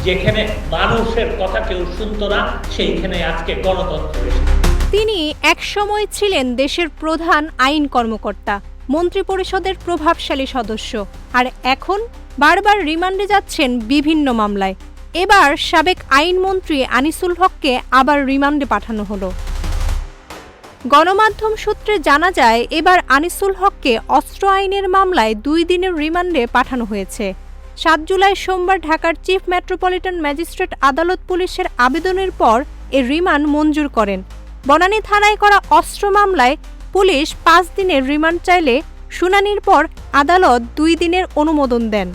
যেখানে মানুষের কথা কেউ শুনতো না, সেইখানে আজকে গণতন্ত্র এসেছে। তিনি একসময় ছিলেন দেশের প্রধান আইন কর্মকর্তা, মন্ত্রিপরিষদের প্রভাবশালী সদস্য, আর এখন বারবার রিমান্ডে যাচ্ছেন বিভিন্ন মামলায়। এবার সাবেক আইনমন্ত্রী আনিসুল হককে আবার রিমান্ডে পাঠানো হলো। গণমাধ্যম সূত্রে জানা যায়, এবার আনিসুল হককে অস্ত্র আইনের মামলায় 2 দিনের রিমান্ডে পাঠানো হয়েছে। 7 জুলাই সোমবার ঢাকার চিফ মেট্রোপলিটন ম্যাজিস্ট্রেট আদালত পুলিশের আবেদনের পর এ রিমান্ড মঞ্জুর করেন। বনানী থানায় করা অস্ত্র মামলায় পুলিশ 5 দিনের রিমান্ড চাইলে শুনানির পর আদালত 2 দিনের অনুমোদন দেন।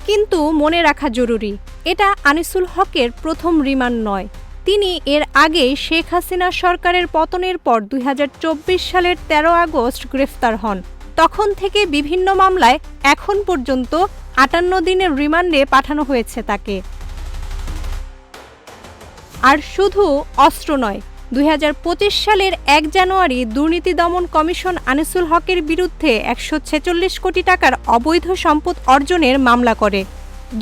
কিন্তু মনে রাখা জরুরি, এটা আনিসুল হকের প্রথম রিমান্ড নয়। তিনি এর আগে শেখ হাসিনা সরকারের পতনের পর 2024 সালের 13 আগস্ট গ্রেফতার হন। তখন থেকে বিভিন্ন মামলায় এখন পর্যন্ত 58 দিনের রিমান্ডে পাঠানো হয়েছে তাকে। আর শুধু অস্ত্র নয়, 2025 সালের 1 জানুয়ারি দুর্নীতি দমন কমিশন আনিসুল হকের বিরুদ্ধে 146 কোটি টাকার অবৈধ সম্পদ অর্জনের মামলা করে।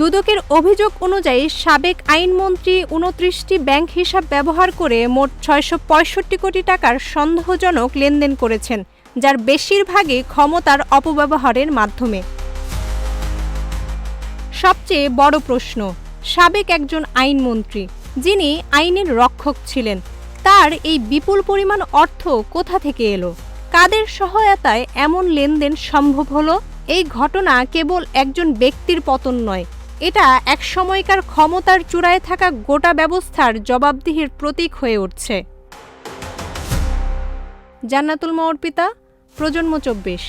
দুদকের অভিযোগ অনুযায়ী সাবেক আইনমন্ত্রী 29টি ব্যাংক হিসাব ব্যবহার করে মোট 665 কোটি টাকার সন্দেহজনক লেনদেন করেছেন, যার বেশিরভাগই ক্ষমতার অপব্যবহারের মাধ্যমে। সবচেয়ে বড় প্রশ্ন, সাবেক একজন আইনমন্ত্রী যিনি আইনের রক্ষক ছিলেন, তার এই বিপুল পরিমাণ অর্থ কোথা থেকে এলো? কাদের সহায়তায় এমন লেনদেন সম্ভব হলো? এই ঘটনা কেবল একজন ব্যক্তির পতন নয়, এটা এক সময়কার ক্ষমতার চূড়ায় থাকা গোটা ব্যবস্থার জবাবদিহির প্রতীক হয়ে উঠছে। জান্নাতুল মওয়ার্পিতা, প্রজন্ম 24।